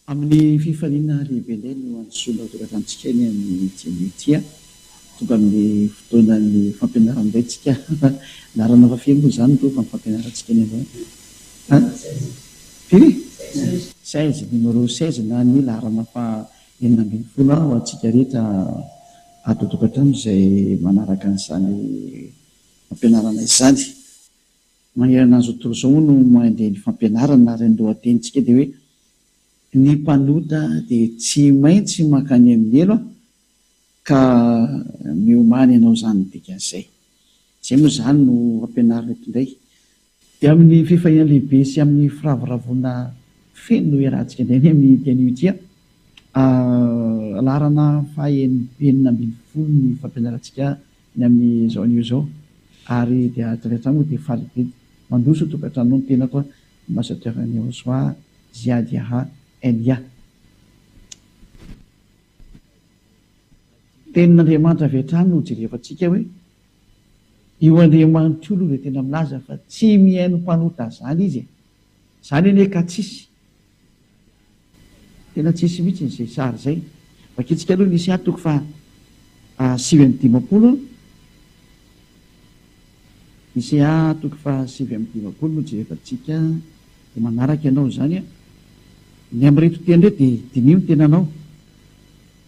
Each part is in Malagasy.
Amin'ny fifaliana lehibe indray no andosoana tokatantsika eny amin'ny jemitia tonga amin'ny fotoanan'ny fampianarana indray tsika narana fa feno moa izany to fa fampianarantsika eny avao firy 16 numéro 16 na ny larana fa 19 ho antsika rehetra ato tokatrano izay manaraka an'izany fampianarana izany manerana azy otoro izao no mandeha ny fampianarana ary ny lohatenitsika dia hoe ny mpanota dia tsy maintsy mankany amin'ny elo ka miomany ianao izany dikan'izay izay moa izany no fampianarana eto indray dia amin'ny fifaliana lehibe sy amin'ny firavoravona feno no iarahantsika indray ny amin'ny tian'io larana fahenina ambin'ny folo ny fampianarantsika ny amin'ny zao an'io zao ary dia rehetra moa dia faly be mandoso tokatrano ny tena koa masaterany soa ziadiaha elia tenin'Andriamanitra avy hatrany no jerefantsika hoe io Andriamanitra io aloha dia tena milaza fa tsy mihaino mpanota zany izy zany anie ka tsisy tena tsisy mihitsy n'izay sary zay vakitsika aloha nisy atoko fa 7:50 nisy atoko fa 7:50 no jerefantsika dia manaraka ianao zany ny am'reto teny ndray dia dinio ny tenanao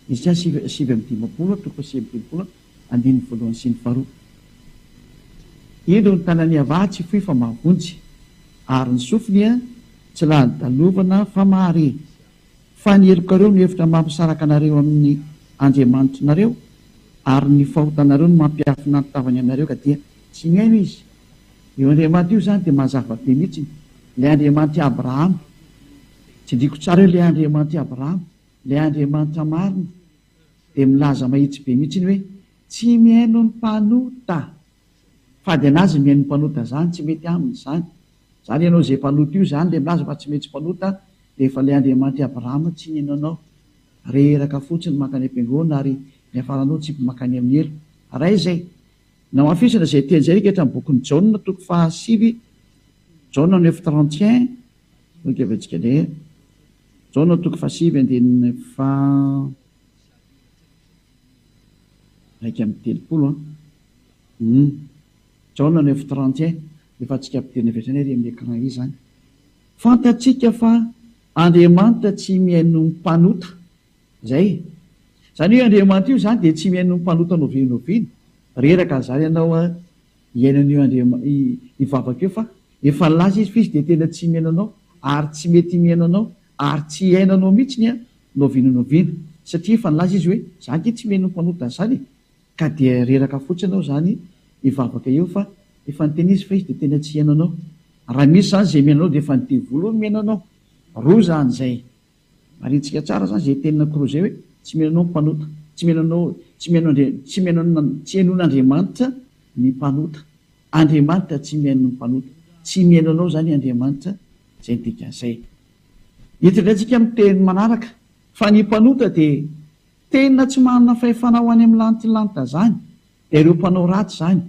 nisy 7:50 atoko fa 7:50 andininy voalohany sy ny faharoa ino ny tanany avatsy foy fa mahavonjy ary ny sofiny tsy lahany dalovana fa mahare fa ny helokareo no hevitra mampisaraka anareo amin'ny Andriamanitra nareo ary ny fahotanareo no mampiafina nytavany anareo ka dia tsy mihaino izy io Andriamanitra io zany dia mazava be mihitsy ilay Andriamanitra Abrahama tsy ndriko tsara hoe ilay Andriamanitra Abrahama ilay Andriamanitra marina dia milaza mahitsy be mihitsy ny hoe tsy mihaino ny mpanota fady anazy mihaino ny mpanota zany tsy mety aminy zany zany ianao izay mpanota io zany le milaza fa tsy mety mpanota dia efa ilay Andriamanitra Abrahama tsy hainonao reraka fotsiny makany am-piangonana ary ny afaranao tsy makany amin'ny elo raha izay nao afisana izay teny zay rika hatrany bokyny Jaona toko fa 7 Jaona 9:31 nokevetsika le Jaona toko fa 7 andininy fa 1:30 Jaona 9:31 efa tsika ampidirina vetrany ary amin'ny écran io zany fantatsika fa Andriamanitra tsy mihaino ny mpanota zay zany hoe Andriamanitra io zany dia tsy mihaino ny mpanota novinoviny reraka zany ianao hiainan'io ivavaka io fa efa laza izy fa izy dia tena tsy mihaino anao ary tsy mety mihaino anao ary tsy hainanao mihitsy ny novinonovina satria efa nilaza izy hoe zany ty tsy mihaino ny mpanota zany ka dia reraka fotsy anao zany ivavaka io fa efa niteny izy fa izy dia tena tsy haino anao raha misy zany zay mihaino anao dia efa nitevolo ny mihaino anao roa zany zay marintsika tsara zany zay tenina koroa zay hoe tsy mihaino anao mpanota tsy hainon'Andriamanitra ny mpanota Andriamanitra tsy mihaino ny mpanota tsy mihaino anao zany Andriamanitra zay ny dikan'izay hitondratsika amin'ny teny manaraka fa ny mpanota dia tena tsy manana fahefana ho any amin'ny lantilanita zany dia ireo mpanao ratsy zany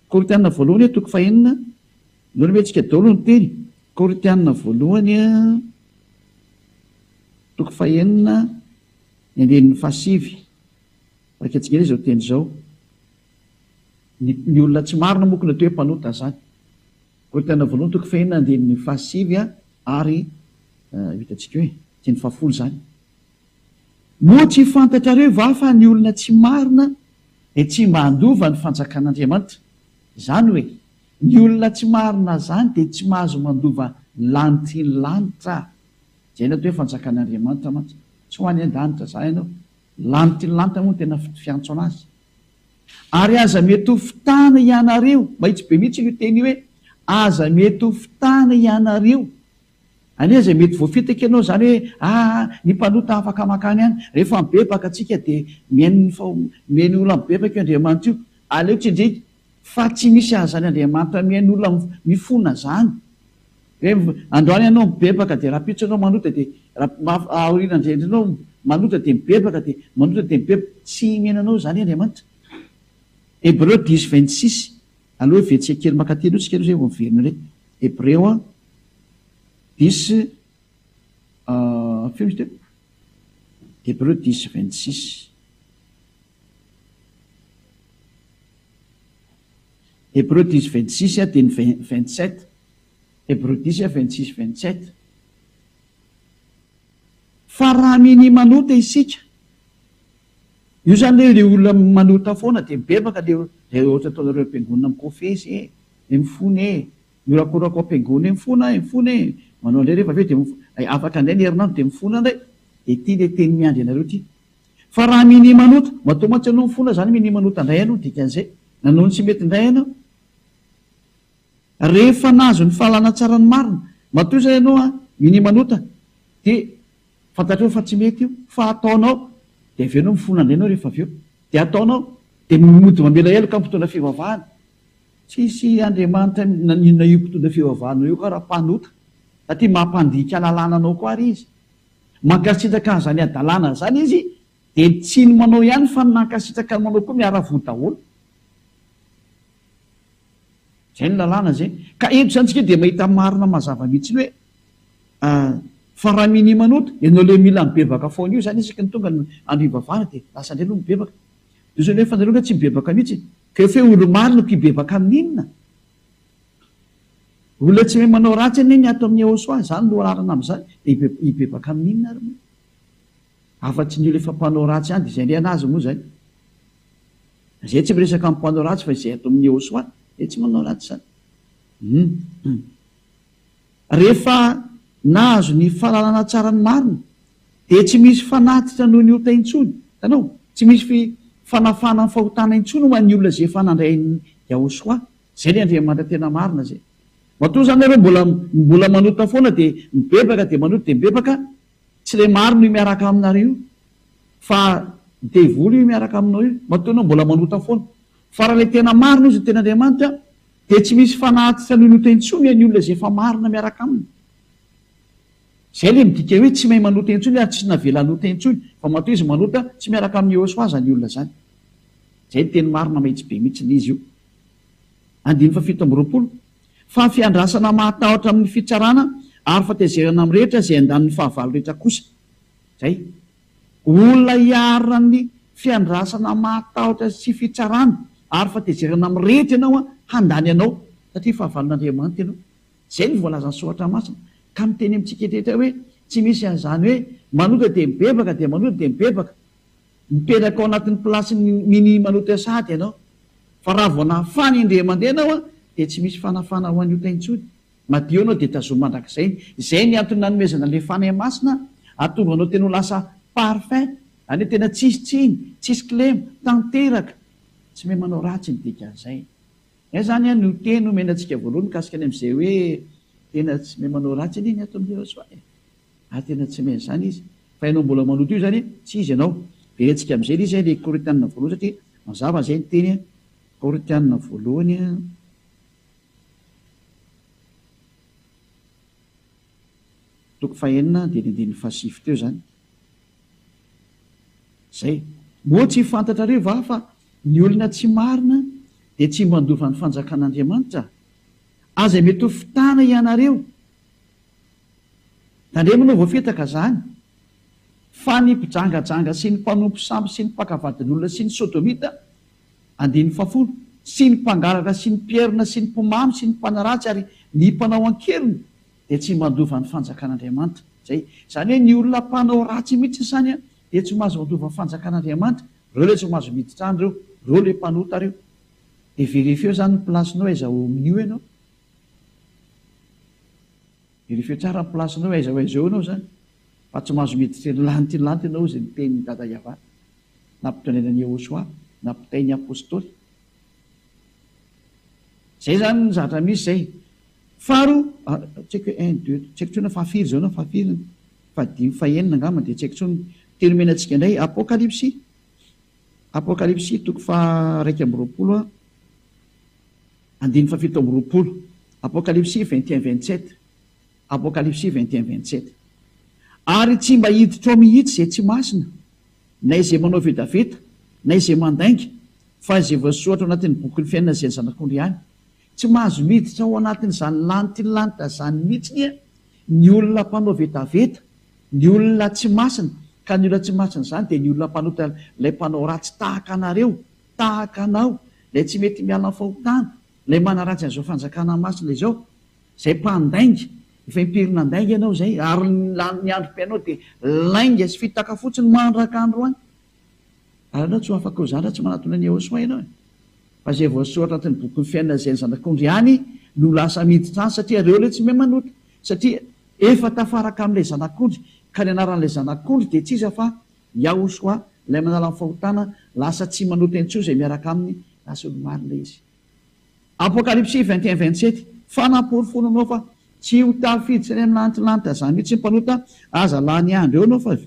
Koritianina voalohany toko fa 9 nohony metsika daholo ny teny Koritianina voalohany toko fa 9 ny andininy fa 7 raketsika eny izao teny izao ny olona tsy marina mokona to hoe mpanota zany Koritianina voalohany toko fa 9 andininy fa 7 ary hitatsika hoe teny fa 10 zany moa tsy fantatrareo va fa ny olona tsy marina dia tsy mandova ny fanjakan'Andriamanitra zany hoe ny olona tsy marina zany dia tsy mahazo mandova lanitry ny lanitra zay na to hoe fanjakan'Andriamanitra mantsy tsy ho any an-danitra zany ianao lanitry ny lanitra moa no tena fiantso anazy ary aza mety ho fitana ianareo mahitsy be mihitsy io teny hoe aza mety ho fitana ianareo any aza mety voafitaka ianao zany hoe ny mpanota afaka makany any rehefa mibebaka atsika dia mihaino olona mibebaka io Andriamanitra io aleo tsy indray fa tsy misy azany Andriamanitra mihaino olona mifona zany hoe androany ianao mibebaka dia raha pitso anao manota dia aoriana indrindranao manota dia mibebaka dia manota dia mibebaka tsy mihaino anao zany Andriamanitra Hébreu 10:26 aloha vetsika kely makatelo io tsika aloha zay vao miverina indray Hébreu 10 feo izy teo Hébreu 10, 26. Hébreu 10, 26 dia ny 27. Hébreu 10, 26, 27. Fa raha miny manota isika, io zany le olona manota foana dia mibebaka le ohatra ataonareo am-piangonana mikofesy le mifony miorakorako am-piangona mifony manao indray rehefa aveo dia afaka indray ny herinandro dia mifona indray dia ity le teny miandry anareo ity. Fa raha miny manota, matoa mantsy anao mifona zany miny manota indray ianao dikan'izay nanao ny tsy mety indray ianao. Rehefa nazo ny fahalana tsara ny marina, matoa zay ianao miny manota dia fantatreo fa tsy mety io fa ataonao dia aveo anao mifona indray ianao rehefa aveo dia ataonao dia mody mamela elo ka mpitondra fivavahana. Tsisy Andriamanitra naninona io mpitondra fivavahana io ka raha mpanota, satria mampandika lalàna anao koa ary izy, mankasitraka an'izany adalàna zany izy dia tsy ny manao ihany fa nankasitraka ny manao koa miara-voa daholo. Zay ny lalàna zay. Ka eto zany tsika dia mahita marina mazava mihitsy hoe fa raha miny manota ianao le mila mibebaka foana io zany isaka ny tonga andro ivavahana dia lasa indray no mibebaka. Dia zany hoe fanareo tsy mibebaka mihitsy ka efa olo marina mpibebaka amin'inona. Olona tsy mahay manao ratsy anie ny ato amin'ny Ahosoa zany no ararana amin'izany dia hibebaka amin'inona ary moa. Afa-tsy ny efa mpanao ratsy ihany dia izay indray anazy moa zany. Izay tsy miresaka amin'ny mpanao ratsy fa izay ato amin'ny Ahosoa dia tsy manao ratsy zany. Rehefa nahazo ny fahalalana tsara ny marina dia tsy misy fanatitra noho ny ota intsony. Tanao, tsy misy fanafana ny fahotana intsony ho an'ny olona izay efa nandray ny Ahosoa. Zay ny Andriamanitra tena marina zay. Matoa zany ireo mbola manota foana dia mibebaka dia manota dia mibebaka, tsy ilay marina io miaraka aminareo fa devoly io miaraka aminao io. Matoa ianao mbola manota foana fa raha ilay tena marina izy tena Andriamanitra dia tsy misy fanatitra noho ny ota intsony an'ny olona izay efa marina miaraka aminy. Zay le midika hoe tsy mahay manota intsony ary tsy navela nota intsony fa matoa izy manota tsy miaraka amin'ny Ahosoa zany olona zany. Zay ny teny marina mahitsy be mihitsy izy io. 7:20 fa fiandrasana mahatahotra amin'ny fitsarana ary fatezerana amin'ny rehetra izay andan'ny fahavalo rehetra kosa. Zay olona hiarina ny fiandrasana mahatahotra sy fitsarana ary fatezerana amin'ny rehetra ianao handany anao satria fahavalon'Andriamanitra ianao. Zay ny voalazan'ny soratra masina. Ka miteny amintsika etetra hoe tsy misy an'izany hoe manota dia mibebaka dia manota dia mibebaka, mipetraka ao anatin'ny plasiny miny manota sady ianao. Fa raha vao nahafany indray mandeha ianao dia tsy misy fanafana ho an'ny ota intsony. Madio ianao dia tazoma mandrakizay. Izay ny antony nanomezana ilay fanahy masina ahatonga anao tena ho lasa parfait, any tena tsisy tsiny, tsisy kilema, tanteraka, tsy mahay manao ratsy ny dikan'izay. Zany no teny omenantsika voalohany kasikany amin'izay hoe tena tsy mahay manao ratsy anie ny ato amin'ny Ahosoa. Tena tsy mahay zany izy. Fa ianao mbola manota io zany tsy izy ianao. Verentsika amin'izay izy ilay Korintianina voalohany satria mazava zay ny teny Korintianina voalohany toko 4 dia ny 7 teo zany. Zay moa tsy fantatrareo va fa ny olona tsy marina dia tsy mandova ny fanjakan'Andriamanitra. Aza mety ho fitana ianareo. Tandremana voafetaka zany fa ny mpijangajanga sy ny mpanompo samby sy ny mpakavadin'olona sy ny sodomita 10 sy ny mpangalatra sy ny mpierina sy ny mpomamy sy ny mpanaratsy ary ny mpanao ankelina dia tsy mandova ny fanjakan'Andriamanitra. Zay zany hoe ny olona mpanao ratsy mihitsy zany dia tsy mahazo mandova ny fanjakan'Andriamanitra. Reo le tsy mahazo miditra any reo le mpanota reo. Dia verifio zany ny plasinao aiza ho amin'io ianao. Verifio tsara ny plasinao aiza ho aiza eo ianao zany. Fa tsy mahazo miditra lanty ianao izay ny tenin'ny dada Iavana na mpitondranan'ny Ahosoa na mpitain'ny apôstôly. Zay zany ny zavatra misy zay. Faro tsaiky 1, 2 tsaiky tsona fahafiry zao na fahafiry fahadimy fahenina angamba dia tsaiky tsona teny omenantsika indray Apokalipsy. Apokalipsy toko 2:20 7:20. Apokalipsy 21:27. Apokalipsy 21:27. Ary tsy mba hiditra ao mihitsy izay tsy masina, na izay manao vetaveta, na izay mandainga, fa izay voasoratra ao anatin'ny boky ny fiainana izay ny zanak'ondry ihany. Tsy mahazo miditra ao anatin'izany lanitra zany mihitsy ny olona mpanao vetaveta, ny olona tsy masina, Ka ny olona tsy matsin'izany dia ny olona mpanota ilay mpanao ratsy tahaka anareo, tahaka anao, lay tsy mety miala ny fahotana, lay manaratsy an'izao fanjakana masina izao, izay mpandainga, efa impirina andainga ianao zay, ary ny androm-piainao dia lainga sy fitaka fotsiny mandraka andro any. Ary anao tsy ho afaka ho zany tsy manatona ny Ahosoa ianao. Fa izay voasoratra anatin'ny boky ny fiainana izay ny zanak'ondry ihany no lasa miditra any, satria ireo ilay tsy mahay manota, satria efa tafaraka amin'ilay zanak'ondry, ka ny anaran'ilay zanak'ondry dia tsy iza fa Ahosoa, ilay manala ny fahotana, lasa tsy manota intsony izay miaraka aminy, lasa olo-marina izy. Apokalypsy 21-27, fanaporofonanao fa tsy ho tafiditra any amin'ny lantilanitra zany mihitsy ny mpanota, aza lany andro eo anao fa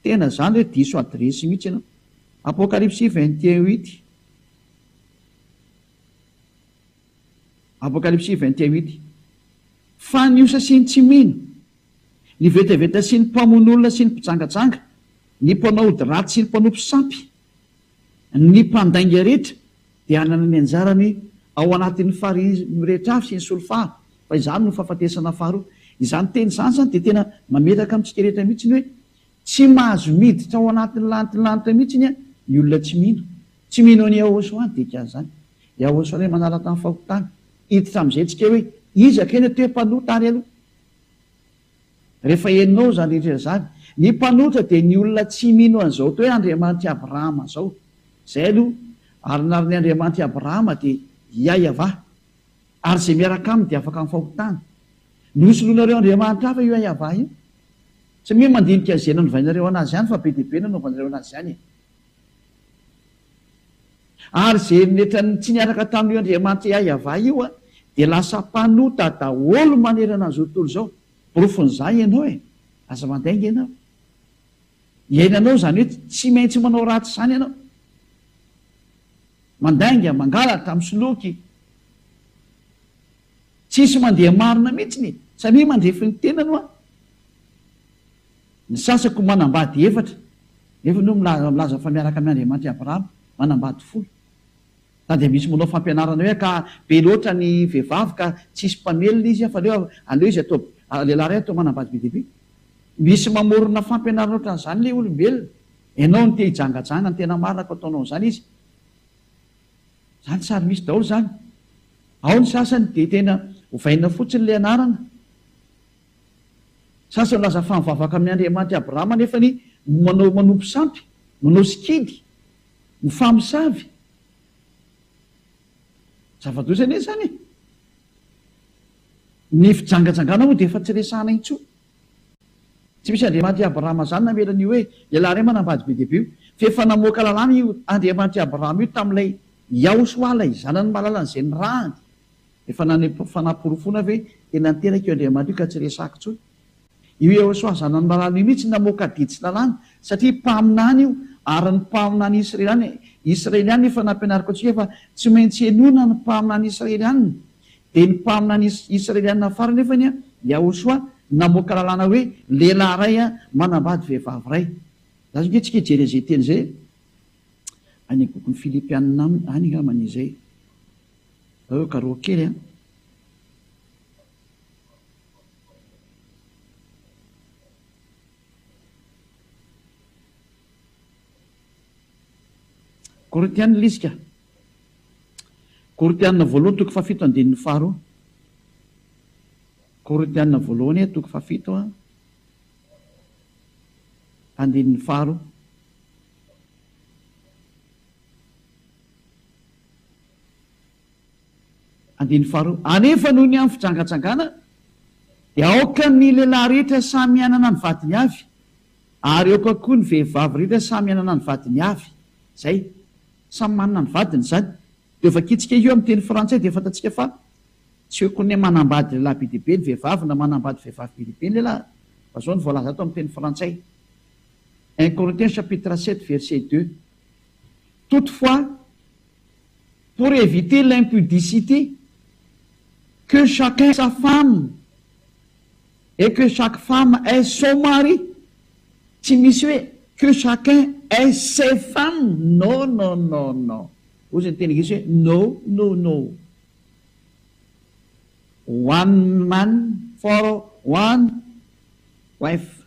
tena zany hoe diso adresy mihitsy ianao. Apokalypsy 21:8. Apokalypsy 21:8. Fa ny osa sy ny tsy mino, ny vetaveta sy ny mpamon'olona sy ny mpijangajanga, ny mpanao ody ratsy sy ny mpanao mpisampy, ny mpandainga rehetra dia hanana ny anjarany ao anatin'ny farihy rehetra avy sy ny solofaha. Fa izany no fahafatesana faharoa. Izany teny izany zany dia tena mametaka amintsika rehetra mihitsy hoe tsy mahazo miditra ao anatin'ny lantilanitra mihitsy ny olona tsy mino. Tsy mino ny Ahosoa any dia zany. Ny Ahosoa ilay manala tamin'ny fahotana. Hiditra amin'izay tsika hoe iza kena toe-mpanota ary aloha. Rehefa henonao zany rehetra zany, ny mpanota dia ny olona tsy mino an'izao toe Andriamanitra Abrahama zao. Izay aloha, ary narin'ny Andriamanitra Abrahama dia Iayava. Ary izay miaraka aminy dia afaka amin'ny fahotana. Nosoloanareo Andriamanitra hafa io Iayava io. Tsy mia mandinika izay nanovainareo anazy ihany fa be dia be nanaovanareo anazy ihany. Ary izay rehetra tsy niaraka tamin'io Andriamanitra Iayava io dia lasa mpanota daholo manerana an'izao tontolo izao. Borofon'izay ianao aza mandainga ianao. Iainanao zany hoe tsy maintsy manao ratsy izany ianao. Mandainga, mangalatra, misoloky. Tsisy mandeha marina mihitsy satria mandrefy ny tenany ny sasako manambady 4, nefa no milaza fa miaraka amin'ny Andriamanitra Abrahama manambady 10. Dia misy manao fampianarana hoe ka be loatra ny vehivavy ka tsisy mpamelona izy fa aleo izy atao lehilahy ray atao manambady be dia be. Misy mamorona fampianarana ohatran'izany ilay olombelona. Ianao ny te hijangajanga ny tena marina ka ataonao izany izy. Zany sary misy daholo zany. Ao ny sasany dia tena hovaina fotsiny ilay anarana. Sasany laza fa mivavaka amin'ny Andriamanitra Abrahama nefa ny manao mpisampy, manao sikidy, mifamosavy. Zava-doza anie zany e. Ny fijangajangana moa dia efa tsy resahana intsony. Tsy misy Andriamanitra Abrahama zany namela ny hoe lehilahy ray manambady be dia be io. Fa efa namoaka lalàna io Andriamanitra Abrahama io tamin'ilay Ahosoa ilay zanany mahalala an'izay ny rahany. Efa fanaporofona hoe tena niteraka io Andriamanitra io ka tsy resahako intsony. Io Ahosoa zanany mahalala io mihitsy namoaka didy sy lalàna satria mpaminany io ary ny mpaminany Israeliany efa nampianariko antsika fa tsy maintsy henona ny mpaminany Israeliany. Dia ny mpaminany Israeliana farany nefany Ahosoa namoaka lalàna hoe lehilahy ray manambady vehivavy ray. Za nge tsika hijery an'izay teny izay any boky ny Filipianina any angambany izay. Karoa kely Korintianina lisika. Korintianina voalohany toko 7 andininy faharoa. Korintianina voalohany toko 7 andininy faharoa. Andininy faharoa. Anefa noho ny amin'ny fijangajangana dia aoka ny lehilahy rehetra samy anana ny vadiny avy, ary aoka koa ny vehivavy rehetra samy anana ny vadiny avy. Zay samy manana ny vadiny zany. Dia vakitsika io amin'ny teny frantsay dia fantatsika fa tsy hoe koa manambady lehilahy be dia be ny vehivavy na manambady vehivavy be dia be ny lehilahy. Fa zao ny voalaza ato amin'ny teny frantsay. 1 Corinthiens chapitre 7 verset 2. Toutefois, pour éviter l'impudicité, que chacun ait sa femme et que chaque femme ait son mari. Tsy misy hoe que chacun ait ses femmes. Non, non, non, non. Ozy ny teny Gresy hoe no, no, no. One man for one wife.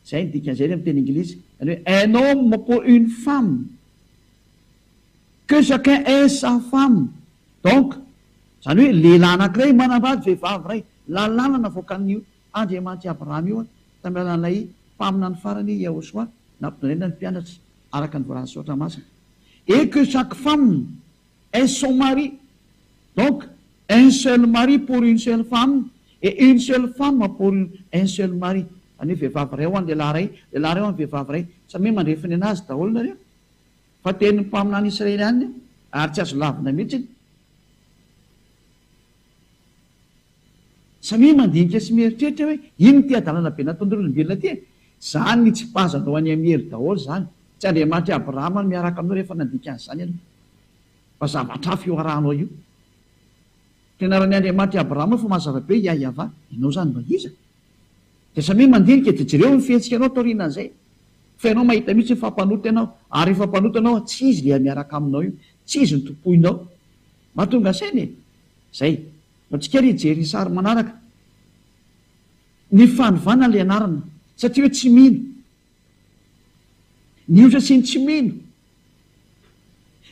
Zay ny dikan'izay amin'ny teny Anglisy. Un homme pour une femme, que chacun ait sa femme. Donc zany hoe lehilahy anankiray manambady vehivavy ray, lalàna voakan'io Andriamanitra Abrahama io tamin'ny alalan'ilay mpamina ny farany Yahosoa nampidonena ny mpianatra araka ny voalaza soatra masina. Et que chaque femme ait son mari. Donc un seul mari pour une seule femme et une seule femme pour un seul mari. Any hoe vehivavy ray ho any lehilahy ray ho any vehivavy ray. Samy hoe mandrefiny anazy daholo nareo. Fa teny mpamina any Israely any ary tsy azo lavina mihitsy. Samy mandinika sy mieritreritra hoe ino ty adalana be nataon'olombelona ty. Zany tsy pazanao any amin'ny hery daholo zany. Tsy Andriamanitra Abrahama no miaraka aminao rehefa nandinika an'izany ianao. Fa zavatra hafa io arahanao io. Tena raha ny Andriamanitra Abrahama fa mazava be Yahava, ianao zany mba iza. Dia samy mandinika dia jereo ny fihetsika anao taorianan'izay. Fa ianao mahita mihitsy ny fampanota ianao, ary rehefa mpanota anao tsy izy le miaraka aminao io, tsy izy ny tompoinao. Mahatonga saina e. Zay. Antsika ry jery sary manaraka. Ny fanovana le anarana satria hoe tsy mino. Ny osa sy ny tsy mino.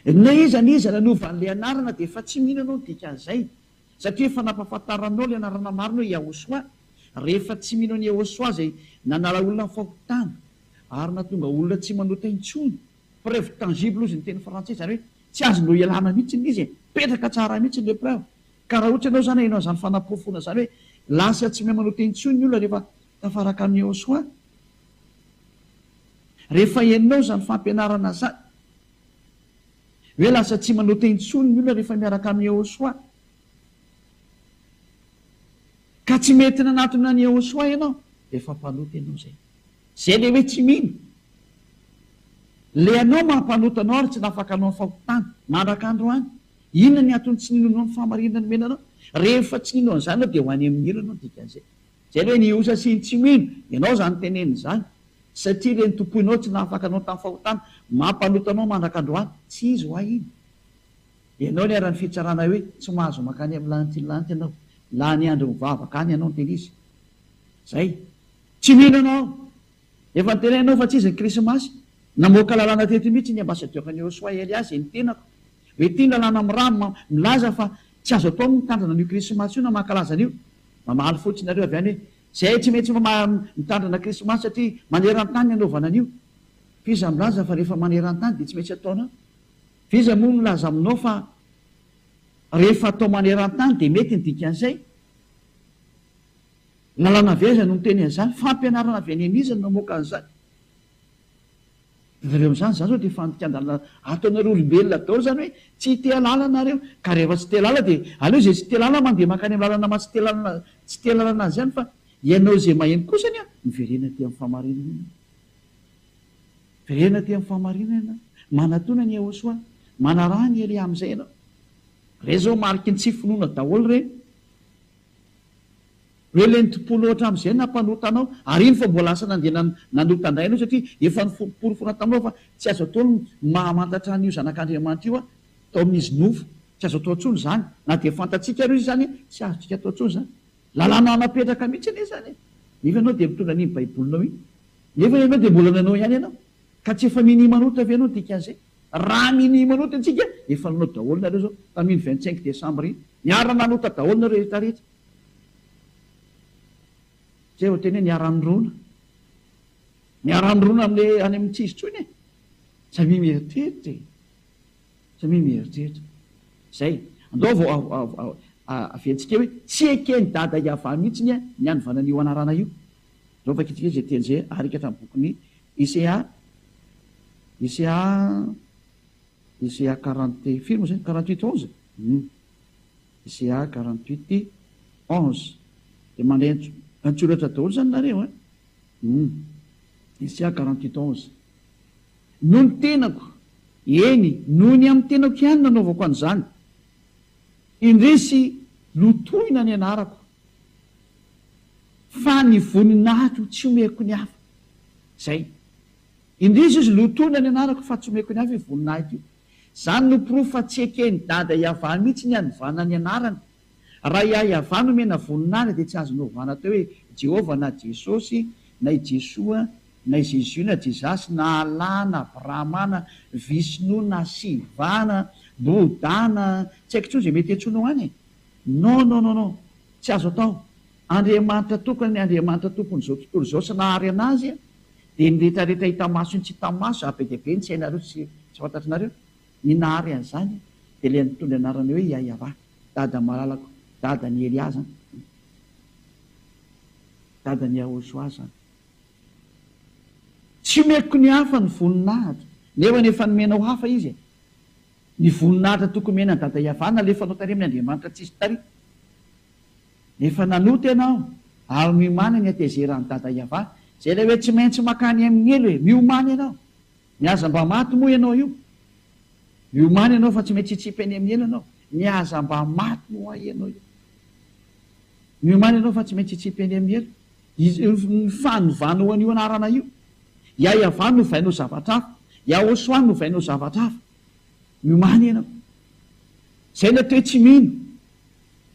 Na iza nanovan'le anarana dia efa tsy mino anao dikan'izay. Satria efa nampahafantaranao le anarana marina hoe Yahosoa. Rehefa tsy mino ny Yahosoa zay nanala olona mifahotana ary natonga olona tsy manota intsony. Preuve tangible ozy ny teny frantsay zany hoe tsy azonao ialana mihitsy izy, petraka tsara mihitsy le preuve. Ka raha ohatra ianao zany hainao zany fanapofona zany hoe lasa tsy mahay manota intsony ny olona rehefa tafaraka amin'ny Yahosoa. Rehefa henonao zany fampianarana zany hoe lasa tsy manota intsony ny olona rehefa miaraka amin'ny Yahosoa, ka tsy mety nanatona ny Yahosoa ianao, dia efa mpanota ianao zay. Zay le hoe tsy mino. Le anao mampanota anao ary tsy nafaka anao fahotana mandraka androany. Inona ny atony tsy ninonao ny fahamarinana menanao? Rehefa tsy ninao an'izany dia ho any amin'ny ilo anao dikan'izay. Zay hoe ny osa sy ny tsy mino, ianao zany teneniny zany. Satria le ny tompoinao tsy nafaka anao tamin'ny fahotana, mampanota anao mandraka androany, tsy izy ho iny. Ianao ny ara-ny fitsarana hoe tsy mahazo makany amin'ny lanty ianao. La ny andro mivavaka any ianao ny teny izy. Zay. Tsy mino anao. Efa nytenenanao fa tsy izy ny Krismasy. Namoaka lalàna teto mihitsy ny ambasadeur ny Yahosoa Eliasy ny tenako. Hoe ity lalàna mirano milaza fa tsy azo atao mitandrina an'io Krismasy io na mankalaza an'io. Mamaly fotsiny nareo avy any hoe zay tsy maintsy mitandrina Krismasy satria maneran-tany anaovana an'io. Fiza milaza fa rehefa maneran-tany dia tsy maintsy ataonao. Fiza moa milaza aminao fa rehefa atao maneran-tany dia mety ny dikan'izay. Lalàna vezana no miteny an'izany, fampianarana avy any an'izany namoaka an'izany. Nareo amin'izany zao dia fandikan-dalana ataonareo olombelona daholo zany hoe tsy te halala nareo. Ka rehefa tsy te halala dia aleo izay tsy te halala mandeha makany amin'ny lalana tsy te halalana zany, fa ianao izay maheno kosany a miverena ty amin'ny fahamarinana. Verena ty amin'ny fahamarinana. Manatona ny Yahosoa, manaraha ny Elia amin'izay ianao. Re zao mariky ny tsy finoana daholo reny. Hoe le ny tompolo ohatra amin'izay nampanota anao, ary iny fa mbola lasa nandeha nanota andray anao satria efa niforofona taminao fa tsy azo atao mahamantatra an'io zanak'Andriamanitra io tao amin'izy nofo. Tsy azo atao intsony zany. Na dia fantatsika ro izy zany tsy azotsika atao intsony zany. Lalàna anapetraka mihitsy anie zany. Nefa ianao dia mitondra an'iny baibolinao iny. Nefa ianao dia mbola nanao ihany ianao. Ka tsy efa mini manota avy ianao dikan'izay. Raha mini manota antsika efa nanao daholo nareo zao tamin'ny 25 Desambra iny. Niara nanota daholo nareo rehetrarehetra. Zay ho teny hoe niara-nirona. Niara-nirona amin'le any amin'ny tsizitsony e. Samy mieritreritra e. Samy mieritreritra. Zay. Andao vao aventsika hoe tsy ekeny dada Yahava mihitsy ny anovana an'io anarana io. Zao fakitsika izay teny izay arika hatramin'ny bokin'ny Isaiah 40 firy moa zany 48:11. Isaiah 48:11. Dia mandray antsoratra daholo zany nareo a. Isaiah 48:11. No ny tenako, eny, no ny amin'ny tenako ihany nanaovako an'izany. Indrisy lotoina ny anarako, fa ny voninahitro tsy omeko ny hafa. Zay. Indrisy izy lotoina ny anarako fa tsy omeko ny hafa i voninahitro io. Zany no profo fa tsy ekeny dada Yahava mihitsy ny anovana ny anarany. Raha Yahava no mena voninahitra dia tsy azo novana teo hoe Jehova na Jesosy na i Jesoa na izy izy io na jesasy na alà na brahmana visno na sivana bodana tsy haiko tsony zay mety antsoinao any non tsy azo atao andriamanitra tokony ny andriamanitra tompony zao tontolo zao sy nahary anazy dia nyrehetrarehetra hita maso iny tsy hita maso be dia be ny tsy hainareo tsy fantatrinareo ny nahary an'izany dia le nitondra anarana hoe iayava dada malalako dada ny Eliaza dada ny Ahosoaza tsy meko ny hafa ny voninahitra nefa nomenao hafa izy ny voninahitra tokony mena ny dada Iavana lefa nao tary amin'ny andriamanitra tsisy tary nefa nanoty ianao ary miomany ny atezerany dada Iavana zay le hoe tsy maintsy makany amin'ny elo hoe miomany ianao miaza mba maty moa ianao io miomany ianao fa tsy maintsy hitsipy any amin'ny elo ianao miaza mba maty moa ianao io miomany ianao fa tsy maintsy hitsipy any amin'ny elo ny fanovana ho an'io anarana io Iavana no vainao zavatra hafa Ahosoany no vainao zavatra hafa miomany ianao zay na toe tsy mino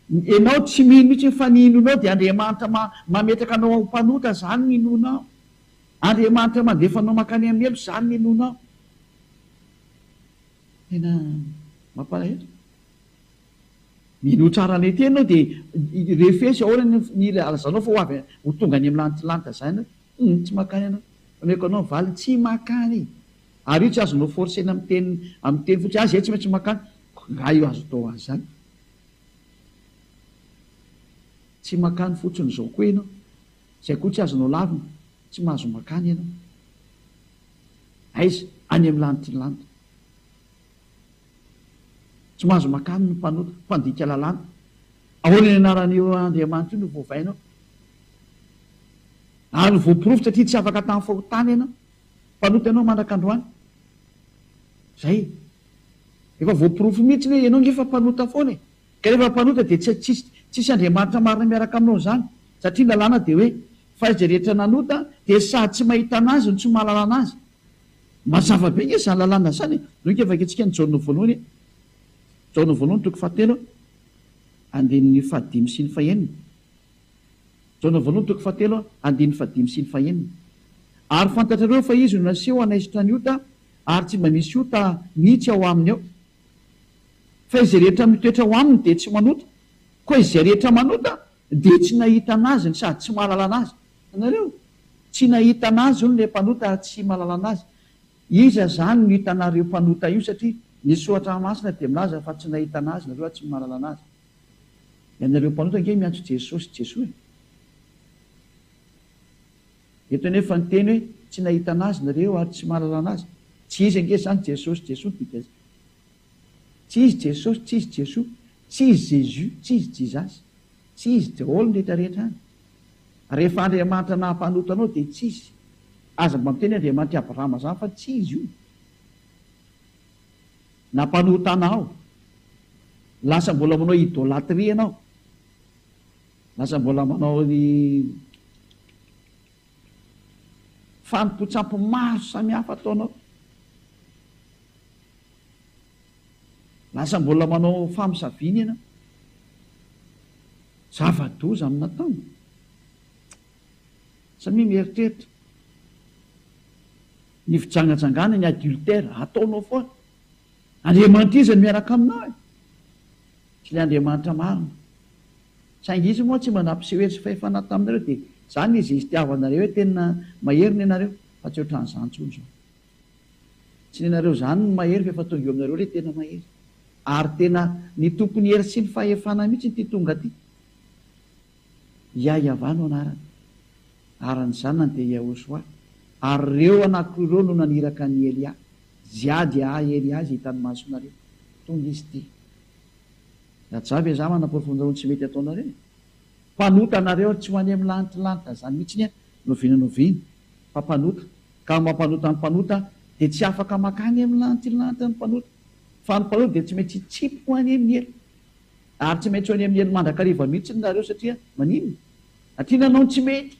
ianao tsy mino mihitsy fa ny inonao dia andriamanitra mametraka anao ao mpanota zany ny inonao andriamanitra mandefanao makany amin'ny elo zany ny inonao tena mampalahelo mino tsara le tenao dia refesy ahoana ny alazanao fa ho avy ho tonga any amin'ny lanitra zany tsy makany ianao ameko anao valy tsy makany ary io tsy azonao forcena amin'ny teny fotsy azy zay tsy maintsy makany nga io azo tao azy zany tsy makany fotsiny zao koa ianao zay koa tsy azonao lavina tsy mahazo makany ianao aiza any amin'ny lanitry ny lanitra tsy mahazo makany ny mpanota mpandika lalàna ahoana ny anaran'io andriamanitra io no voavainao ary voapirofo satria tsy afaka tamin'ny fahotany ianao mpanota ianao mandraka androany zay efa voapirofo mihitsy hoe ianao ngefa mpanota foana ka rehefa mpanota dia tsisy andriamanitra marina miaraka aminao zany satria lalàna dia hoe fa izay rehetra nanota dia sady tsy mahita anazy no tsy mahalala anazy mazava be nge zany lalàna zany noika vakentsika ny jaona voalohany jaona voalohany toko fahatelo andininy fahadimy sy ny fahenina jaona voalohany toko fahatelo andininy fahadimy sy ny fahenina ary fantatrareo fa izy no naseho anaisitra ny ota ary tsy mba misy ota mihitsy ao aminy ao fa izay rehetra mitoetra ho aminy dia tsy manota koa izay rehetra manota dia tsy nahita anazy ny sady tsy mahalala anazy anareo tsy nahita anazy ony le mpanota tsy mahalala anazy iza zany no hitanareo mpanota io satria ny soatra masina dia milaza fa tsy nahita anazy nareo tsy mahalala anazy ianareo mpanota nge miantso Jesosy Jesoa eto nefa ny teny hoe tsy nahita anazy nareo ary tsy mahalala anazy tsy izy ange zany Jesosy Jesoa tsy izy Jesosy tsy izy Jesoa tsy izy Jésus tsy izy Jesus tsy izy Daholo rehetrarehetra any rehefa andriamanitra nahampanota anao dia tsy izy aza mba miteny andriamanitra Abrahama zany fa tsy izy io nampanota anao lasa mbola manao idôlatria anao lasa mbola manao ny fanompotsapy maro samihafa ataonao lasa mbola manao famisaviny ianao zava-doza amin'ny natao samia mieritreritra ny fijangajangana ny adultère ataonao foana andriamanitra izy ny miaraka aminao tsy le andriamanitra marina saingy izy moa tsy manampiseho hery sy fahefana taminareo dia zany izy tiavanareo hoe tena maheriny ianareo fa tsy ohatran'izany tsony zao tsy nenareo zany ny mahery fa efa tonga eo aminareo le tena mahery ary tena ny tompony hery sy ny fahefana mihitsy ty tonga ty Iayavano anarany arany zanany dia Ahosoa ary reo anakireo no naniraka ny Elia ziady Elia zay hitany masonareo tonga izy ty rajavy za manapofonjao tsy mety ataonareo mpanota nareo tsy ho any amin'ny lanitra zany mihitsy ny novinanoviana fa mpanota ka mampanota ny mpanota dia tsy afaka makany amin'ny lanitra ny mpanota fa ny mpanota dia tsy maintsy tsipy ho any amin'ny elo ary tsy maintsy ho any amin'ny elo mandrakariva mihitsy nareo satria manino atria nanao ny tsy mety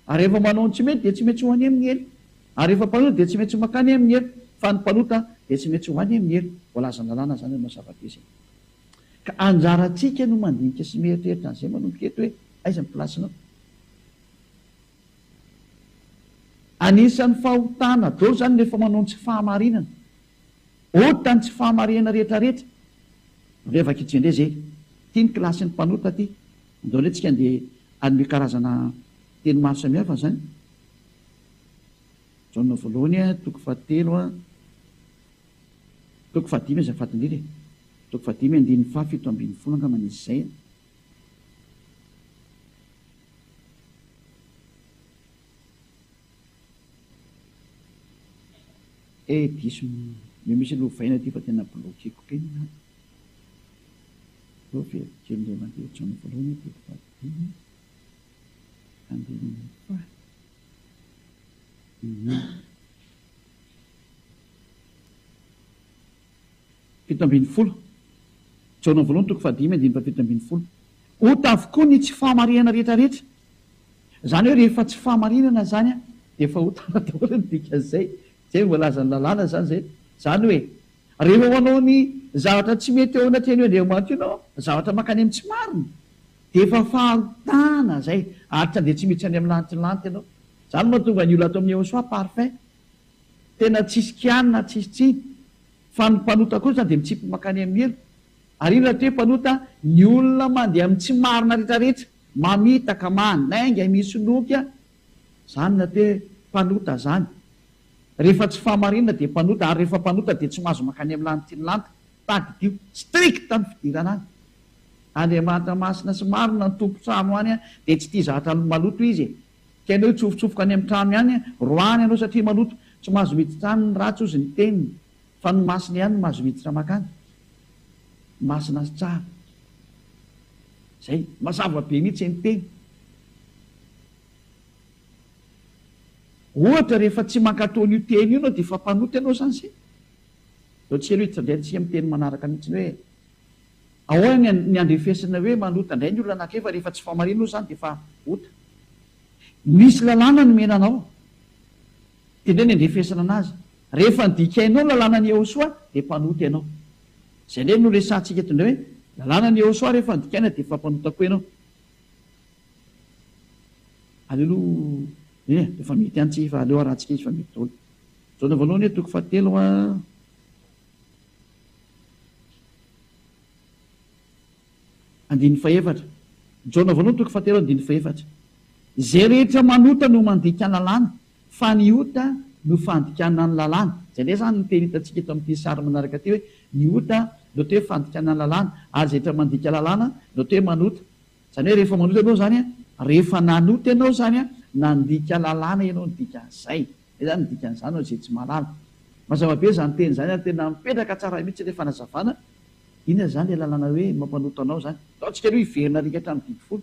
ary rehefa manao ny tsy mety dia tsy maintsy ho any amin'ny elo ary rehefa mpanota dia tsy maintsy makany amin'ny elo fa ny mpanota dia tsy maintsy ho any amin'ny elo voalazan-dalàna zany mazava-be zay ka anjaratsika no mandinika sy mieritreritra an'izay manomboka eto hoe aiza ny plasinao Anisan'ny fahotana daholo zany rehefa manao ny tsy fahamarinana, ohatra ny tsy fahamarinana rehetrarehetra. Reva kitjendray zay tia ny kilasy ny mpanota ty andao netsika andeha anome karazana teny maro samihafa zany. Jaona voalohany toko fahatelo toko fahadimy zay fatindrindra toko fahadimy andin'ny fito ambin'ny folo anga manisy zay. Diso misy lovaina ty fa tena blokiko keny kely mandeha jaona voalohany toko fahadimy andin'ny fito ambin'ny folo. Jaona voalohany toko fahadimy andin'ny fito ambin'ny folo. Ota avokoa ny tsy fahamarinana rehetrarehetra. Zany hoe rehefa tsy fahamarinana zany dia efa hotana daholo ny dikan'izay. Zay voalaza ny lalàna zany zay. Zany hoe rehefa hoanao ny zavatra tsy mety eo anatreny Andriamanitra ianao, zavatra makany amin'ny tsy marina, dia efa fahotana zay. Aritra dia tsy miditra any amin'ny lanitry ny lanitra ianao. Zany mahatonga ny olona ato amin'ny Yehosoa parfait. Tena tsisy kianina, tsisy tsiny. Fa ny mpanota koa zany dia mitsipy makany amin'ny elo. Ary ino raha mpanota ny olona mandeha amin'ny tsy marina rehetrarehetra, mamitaka, manainga, misy loka, zany na te mpanota zany. Rehefa tsy fahamarinana dia mpanota, ary rehefa mpanota dia tsy mahazo makany amin'ny lanitry ny lanitra. Tadio strict ny fidirana any. Andriamanitra masina sy marina ny tompo trano any dia tsy tia zavatra maloto izy. Ka ianao tsofotsofoka any amin'ny trano ihany roany ianao satria maloto, tsy mahazo miditra any ny ratsy ozy ny teniny, fa ny masina ihany no mahazo miditra makany. Masina sy tsara zay, mazava be mihitsy ny teny. Ohatra rehefa tsy mankatony io teny io anao dia efa mpanota ianao zany zay. Dao tsy elo hitsandraytsika amin'ny teny manaraka mihitsy hoe ahoana ny andrefesana hoe manota indray ny olona anankiray fa rehefa tsy fahamarinana zany dia efa ota. Misy lalàna no menanao dia indray ny andrefesana anazy. Rehefa ndikainao lalàna ny Yehosoa dia mpanota ianao. Zay indray no resantsika eto indray hoe lalàna ny Yehosoa rehefa ndikaina dia efa mpanota koa ianao. Aleloha, efa mety antsy fa aleo arahantsika izy fa mety daholo. Jaona voalohany toko fahatelo andin'ny fahaefatra. Jaona voalohany toko fahatelo andin'ny fahaefatra. Zay rehetra manota no mandika ny lalàna, fa ny ota no fandikana ny lalàna. Zay indray zany no teny hitantsika eto amin'ity sary manaraka ty hoe ny ota no te fandikana ny lalàna, ary zay rehetra mandika lalàna no te manota. Zany hoe rehefa manota ianao zany rehefa nanota ianao zany nandika lalàna ianao nodika zay. Zay zany nodika an'izany ao zay tsy mahalala. Mazava be zany teny zany ary tena mipetraka tsara mihitsy ilay fanazavana. Inona zany ilay lalàna hoe mampanota anao zany. Ataontsika aloha hiverina rikatra amin'ny dimy folo.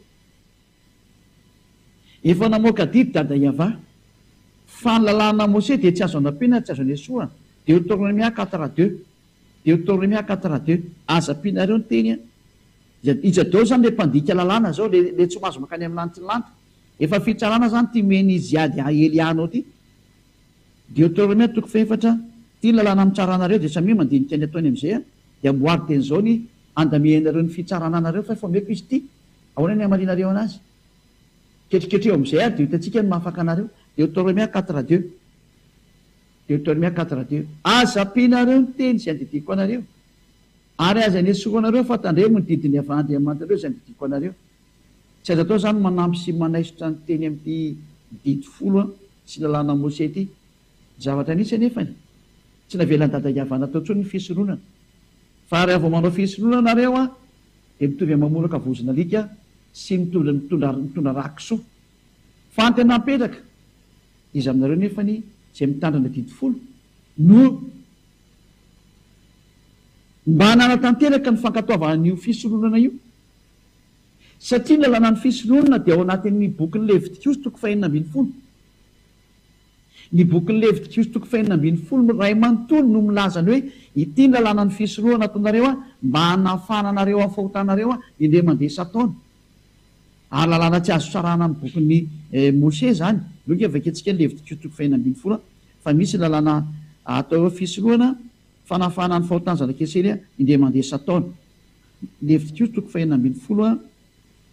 Efa namoaka didy dada Iava, fa ny lalàna Mose dia tsy azo anam-pina, tsy azo anesoa. Deutéronomie 4:2. Deutéronomie 4:2. Aza ampianareo ny teny iza dao zany le mpandika lalàna zao le tsy mahazo makany amin'ny lanitry ny lanitra. Efa fitsarana zany ty meny izy ady Elianao ty. Deutéronomie toko faefatra, ty lalàna mitsara anareo dia samy mandinika ny ataony amin'izay dia amboary teny zao ny andamianareo ny fitsarana anareo fa efa meko izy ty. Ahoana ny amarinareo anazy? Ketriketreo amin'izay ary dia hitantsika ny mahafaka anareo. Deutéronomie 4:2. Deutéronomie 4:2. Aza ampianareo ny teny izay andidiko anareo, ary aza anesoako anareo fa tandremo ny didiny avy Andriamanitra izay andidiko anareo. Tsy azo atao zany manampy sy manaisotra ny teny amin'ity didy folo sy lalàna Mose ity. Zavatra nisy anefa tsy navelan'ny dada Iava natao intsony ny fisorohana. Fa raha vao manao fisorohana nareo dia mitovy mamolaka vozona alika sy mitondra rakisoa. Fa ny tena mipetraka izy aminareo nefany izay mitandrina didy folo no mba hananatanteraka ny fankatoavan'io fisorohana io. Satria ny lalàna ny fisorohana dia ao anatin'ny boky ny Levitikos toko 5:10. Ny boky ny Levitikos toko 5:10 ray manontolo no milazany hoe ity ny lalàna ny fisorohana ataonareo mba hanafana anareo amin'ny fahotanareo indray mandeha Sataona. Ary lalàna tsy azo sarana amin'ny boky ny Mose zany. Loka avakentsika ny Levitikos toko 5:10 fa misy lalàna atao hoe fisorohana fanafana ny fahotana zanak'Esely indray mandeha Sataona. Levitikos toko 5:10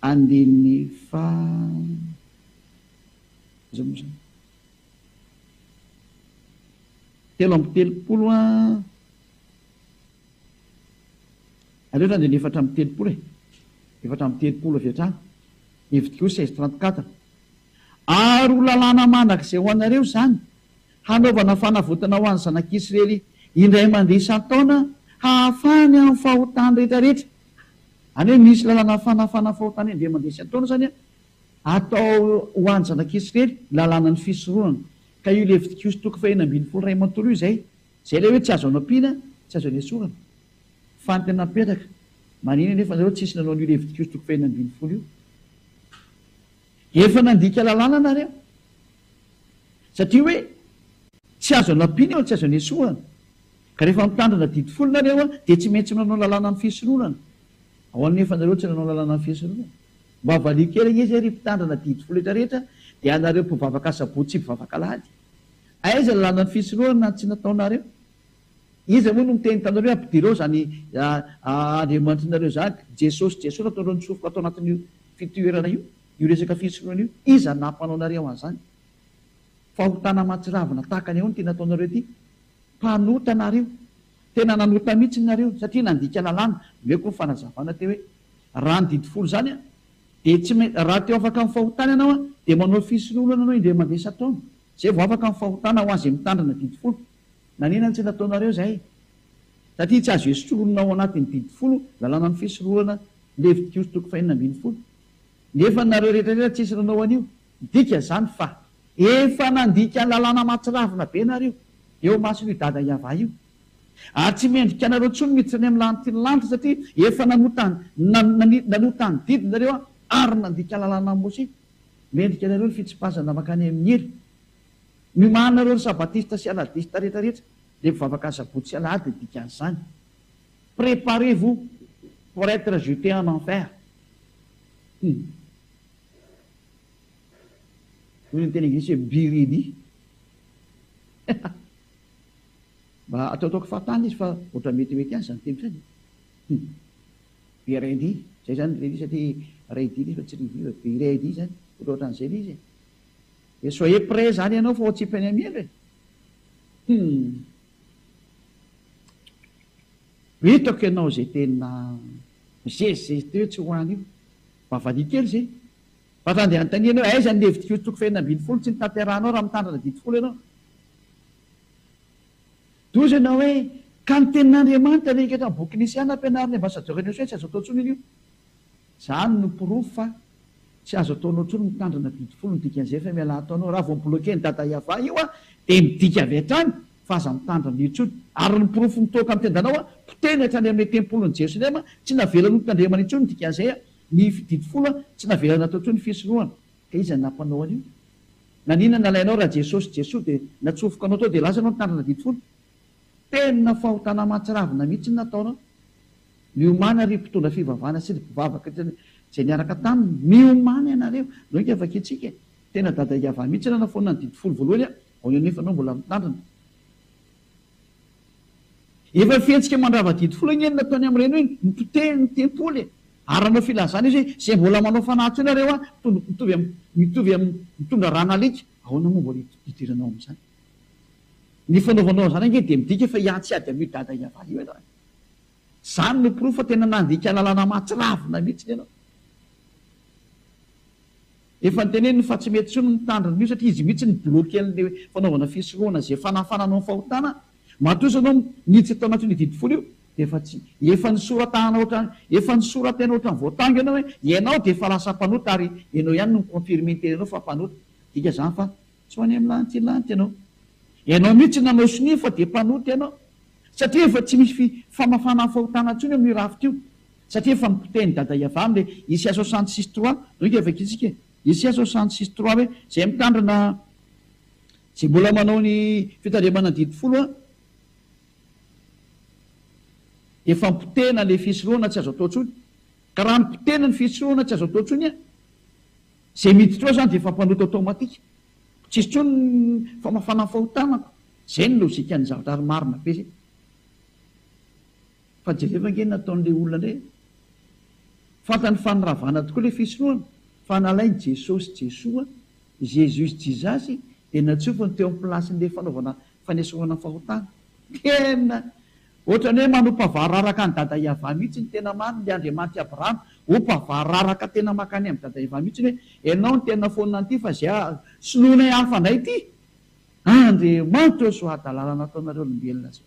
andin'ny 3:30 aleo zany de 4:30 4:30 avy hatrany Léviticus 16:34 ary ho lalàna manak'izay ho anareo zany hanaovana fanavotana ho an'ny zanak'Israely indray mandeha isan-taona hahafany amin'ny fahotany rehetrarehetra. Any hoe misy lalàna fanafana fahotany indray mandeha isan-taona zany atao ho an'ny zanak'Israely lalàna ny fisorohana. Ka io Léviticus 2:20 io zay le hoe tsy azo anapina tsy azo anesorana fa ny tena petraka manina nefa nareo tsisy nanao io Léviticus 2:20 io efa nandika lalàna nareo satria hoe tsy azo anapina eo tsy azo anesorana. Ka rehefa mitandrina didi folo nareo dia tsy maintsy nanao lalàna ny fisorohana. Ao anefa nareo tsy nanao lalàna ny fisorohana. Mba avalia kely izy ry mpitandrina didi folo rehetrarehetra dia anareo mpivavaka sabotsy mpivavaka lahady. Aiza lalàna ny fisorohana tsy nataonareo? Iza moa no miteny tanareo ampidireo zany andriamanitrinareo zany Jesosy nataonareo nitsofoka atao anatin'io fitoerana io resaka fisorohana io. Iza nampanao nareo an'izany? Fahotana matsiravina tahaka ny ahoana tena nataonareo ty? Mpanota nareo, tena nanota mihitsy nareo satria nandika lalàna. Meko ny fanazavana teo hoe raha ny didi folo zany de tsy raha teo afaka amin'ny fahotana ianao de manao fisorohana anao indray mandeha isan-taona. Zay vao afaka amin'ny fahotana ho azy mitandrina didi folo. Nanina tsy nataonareo zay satria tsy azo esorona ao anatin'ny didi folo lalàna ny fisorohana Léviticus 2:20. Nefa nareo rehetrarehetra tsisy nanao an'io. Dika zany fa efa nandika lalàna matsiravina be nareo eo mason'io dada iava io. Ary tsy mendrika nareo tsony miditra any amin'ny lanitra ny lanitra satria efa nanota ny didi nareo ary nandika lalàna ny Mosè. Mendrika nareo ny fitsipazana makany amin'ny hely. Miomana nareo ny sabatista sy aladista rehetrarehetra dia mivavaka sabotsy sy alahady dika an'izany. Préparez-vous pour être jeté en enfer. Hoy ny teny anglisy hoe be ready. Mba ataotaoko fahatany izy fa ohatra metimety azy zany teny zany. Be ready zay zany ready satria ready izy fa tsy riviva be ready zany ohatra an'izay le izy. E soyez prêt zany ianao fa ho tsipany amiely hoe hitako ianao zay tena zezeze teo tsy hoany io mba valia kely zay fa tandeha anontania ianao aiza ny Léviticus 2:20 tsy nitanterahanao raha mitandrina didi folo ianao. Toza ianao hoe ka ny tenin'Andriamanitra rehetra amin'ny boky Nisiana ampianariny ambasadorany hoe tsy azo atao tsony io. Zany no pirofo fa tsy azo ataonao tsony mitandrina didi folo ny dikan'izay fa miala ataonao raha vao mibloke ny dada iava io dia midika avy hatrany fa aza mitandrina io tsony. Ary ny pirofo mitoka amin'ny tendanao poteny hatrany amin'ny tempolon'ny Jerosalema tsy navelana notandremana intsony ny dikan'izay ny didi folo tsy navelana atao tsony fisorohana. Ka iza nampanao an'io? Nanina nalainao raha Jesosy dia natsofoka anao tao dia lasa anao mitandrina didi folo. Tena fahotana matsiravina mihitsy ny nataonao. Miomana ry mpitondra fivavahana sy mpivavaka zay niaraka taminy miomana ianareo no ika afaka itsika tena dada iava mihitsy nanafona ny didi folo voalohany ao nefa anao mbola mitandrina. Efa fihetsika mandrava didi folo iny nataony amin'ireny hoe nipoteny ny tempoly ary anao filazana izy hoe zay mbola manao fanahy ianareo mitovy mitondra ranalika ahoana moa mbola idiranao amin'izany. Ny fanaovanao zany ange dia midika fa tsy ady amin'io dada iava io ianao. Zany no pirofo fa tena nandika lalàna matsiravina mihitsy ianao. Efa nyteneniny fa tsy mety tsony mitandrina io satria izy mihitsy ny bloke an'le fanaovana fisorohana zay fanafananao ny fahotana. Matoa anao nitsy atao anatin'ny didi folo io dia efa nisoratana efa nisoratana ohatra ny voatango ianao hoe ianao dia efa lasa mpanota ary ianao ihany no confirme tenanao fa mpanota. Dika zany fa tsy ho any amin'ny lanitra ianao. Ianao mihitsy nanao sini fa dia mpanota ianao satria efa tsy misy famafana fahotana ntsony amin'io rafitra io satria efa mipoteny dada iava am'le Isaia 66:3 no ika avaka isika Isaia 66:3 hoe zay mitandrina zay mbola manao ny fitandremana didi folo efa mipotena le fisorohana tsy azo atao tsony. Ka raha mipotena ny fisorohana tsy azo atao tsony zay miditra ao zany dia efa mpanota automatika tsisy tsony famafana fahotanako. Zay ny lozika ny zavatra ary marina be zay. Fa jereva nge nataon'le olona ndray fantany fanoravana tokoa le fisorohana fa nalainy Jesosy Jesoa Jesus Jesus dia natsofony teo amin'ny plasin'le fanaovana fanesoana fahotana. Tena ohatrany hoe manompavararaka ny dada Iava mihitsy ny tena marina, ny Andriamanitra Abrahama opavararaka tena makany amin'ny dada Iava mihitsy hoe ianao ny tena fonina ty fa zay sinoana hafa ndray ty. Andriamanitra so adalalana ataonareo olombelona zay.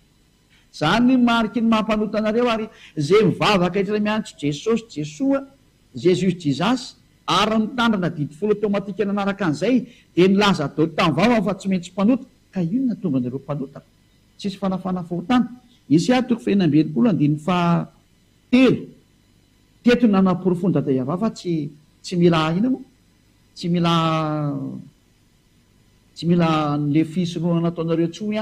Zany mariky ny mampanotanareo ary zay mivavaka etra miantso Jesosy Jesoa, Jesus Jesus ary mitandrina didifolo automatika nanaraka an'izay dia nilaza dao tamivava fa tsy maintsy mpanota. Ka io no natonga an'ireo mpanota tsisy fanafana fahotana. Isaia 29:7 teto nanaporofon'ny dada Iava fa tsy mila ina moa, tsy mila le fisoroana nataonareo tsony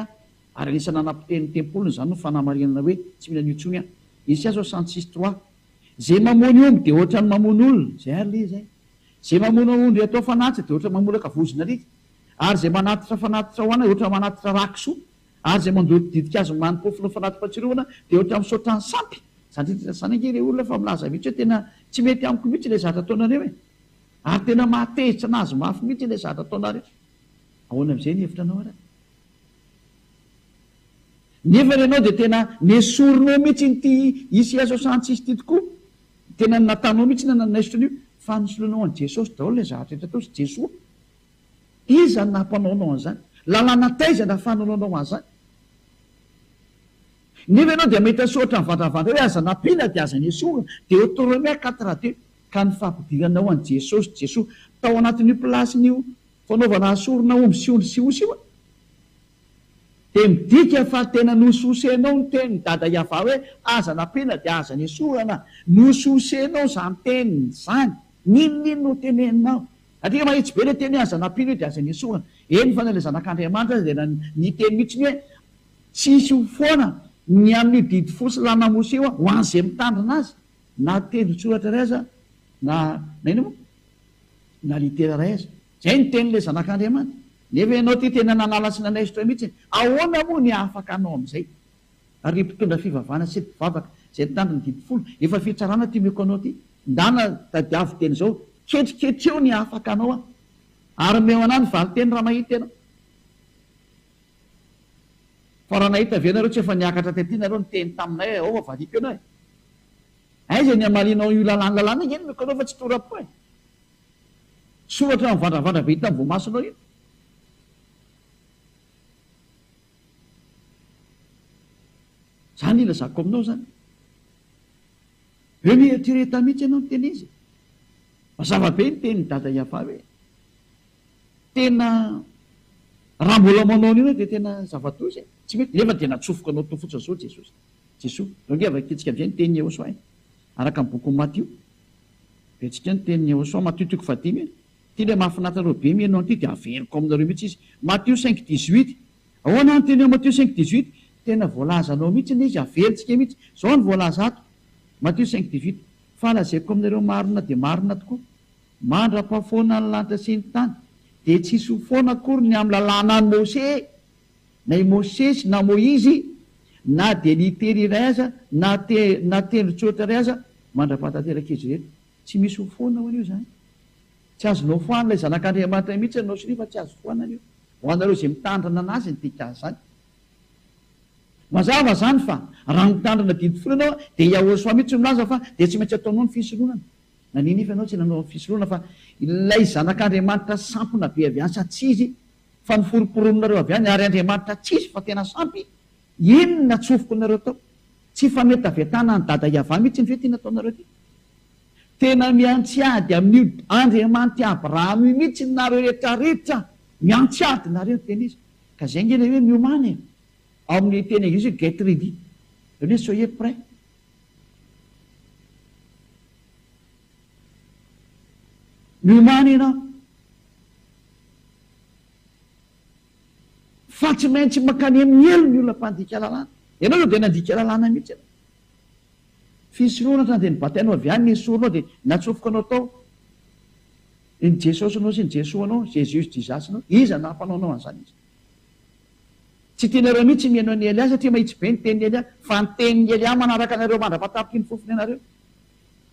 ary anisana nampiteny tempolony zany no fanamarinana hoe tsy mila nio tsony Isaia 66:3 zay mamono omby dia ohatra ny mamono olona zay ary le zay. Zay mamono ondry atao fanatitra dia ohatra mamolaka vozona rika, ary zay manatitra fanatitra hoana ohatra manatitra rakisoa, ary zay mandoto didikazo manimpofona fanatitra-patsirovana dia ohatra misaotra ny sampy. Zany ange olona fa milaza mihitsy hoe tena tsy mety amiko mihitsy le zatra ataonareo e, ary tena mahatezitra anazy mafy mihitsy le zatra ataonareo. Ahoana am'izay ny hevitra anao ara? Nefa ianao dia tena nesoronao mihitsy nyty Isaia 66 ty tokoa, tena natanao mihitsy nanaisotranyio fa nisoloanao an' Jesosy daholo le zavatra etra tao sy Jesoa. Izy zany nampanaonao an'izany, lalàna taizana fananaonao an'izany. Nefa ianao dia mety sotra mivandravandra hoe aza nampina dia aza nesoa dia otorome 4 ka ny fampidiranao an' Jesosy Jesoa tao anatin'io plasin'io fanaovana asorona omby sy ondry sy osy io a. Dia midika fa tena nososenao ny teny dada Iava hoe aza nampina dia aza nesoana, nososenao zany teniny zany. Ninonino no teneninao? Atria mahitsy be le teny aza nampina hoe dia aza nesoana. Eny fa le zanak'Andriamanitra dia ny teny mihitsy hoe tsisy ho foana ny amin'ny didy fosy lanamoseo ho an'izay mitandrina azy, na tendron-tsoratra ray aza na ina moa na litera ray aza. Zay ny teny le zanak'Andriamanitra. Nefa ianao ty tena nanala sy nanaisotra mihitsy, ahoana moa ny afaka anao amin'izay? Ary mpitondra fivavahana sy mpivavaka zay tandriny didifolo efa fitsarana ty meko anao ty ndana tadiavo teny zao ketriketry eo ny afaka anao a, ary meo anay ny valo teny raha mahita ianao. Fa raha nahita avenareo tsy efa niakatra tety nareo ny teny taminay ao valiko ianao e. Aiza ny amalinao io lalàna iny meko anao fa tsy torapo e. Soratra mivandravandra be hita amin'ny voamasonao io. Zany ilazako aminao zany. Hoe mieritreretana mihitsy ianao ny teny izy. Mazava be ny teny dada Iava hoe tena raha mbola manao an'io dia tena zavatozy e. Tsy mety nefa dia natsofoka anao to fotsiny zao Jesosy. Jesoa rongea vakitsika amin'izay ny teniny Eosoa araka ny boky Matio. Vetsika ny teniny Eosoa Matio 5:10 ty le mahafinaritra be mianao an'ity dia averiko aminareo mihitsy izy. Matio 5:18 ahoana ny teny Matio 5:18 tena voalazanao mihitsy izy, averintsika mihitsy. Zao ny voalaza ato Matio 5:18 fa lazaiko aminareo marina dia marina tokoa, mandra-pahafoana ny lanitra sy ny tany dia tsisy ho foana akory ny amin'ny lalàna ny Mose, na i Mosesy na Moizy, na dia litery iray aza na tendron-tsotra ray aza mandra-pahatanteraka izy rehetra. Tsy misy ho foana ho an'io zany. Tsy azonao foana ilay zanak'Andriamanitra mihitsy anao sy fa tsy azo foana an'io. Ho anareo izay mitandrina anazy ny dikany zany. Mazava zany fa raha mitandrina didifolo ianao dia Iahosoa mihitsy milaza fa dia tsy maintsy ataonao ny fisoloanana. Nanino ifa ianao tsy nanao ny fisoloana fa ilay zanak'Andriamanitra sampona be avy any sa tsy izy fa niforoporonareo avy any ary Andriamanitra tsisy fa tena sampy. Ino no natsofoko nareo tao? Tsy fa mety avetana ny dada Iava mihitsy ny fety nataonareo ty. Tena miantsiady amin'io Andriamanitra Abrahama mihitsy nareo rehetrarehetra, miantsiady nareo teny izy. Ka zay ngely hoe miomany e. Ao amin'ny teny anglisy hoe get ready, hoe soyez prêt. Miomany ianao fa tsy maintsy mankany amin'ny elo ny olona mpandika lalàna. Ianao io dia nandika lalàna mihitsy ianao. Fisoroana dia nibatainao avy any nesoronao dia natsofoka anao tao ny Jesosy anao sy ny Jesoa anao, Jesus Jesus anao, iza nampanaonao an'izany izy. Tsy tianareo mihitsy mihaino ny Elia satria mahitsy be ny tenin'ny Elia, fa ny tenin'ny Elia manaraka anareo mandra-patapiky ny fofony anareo.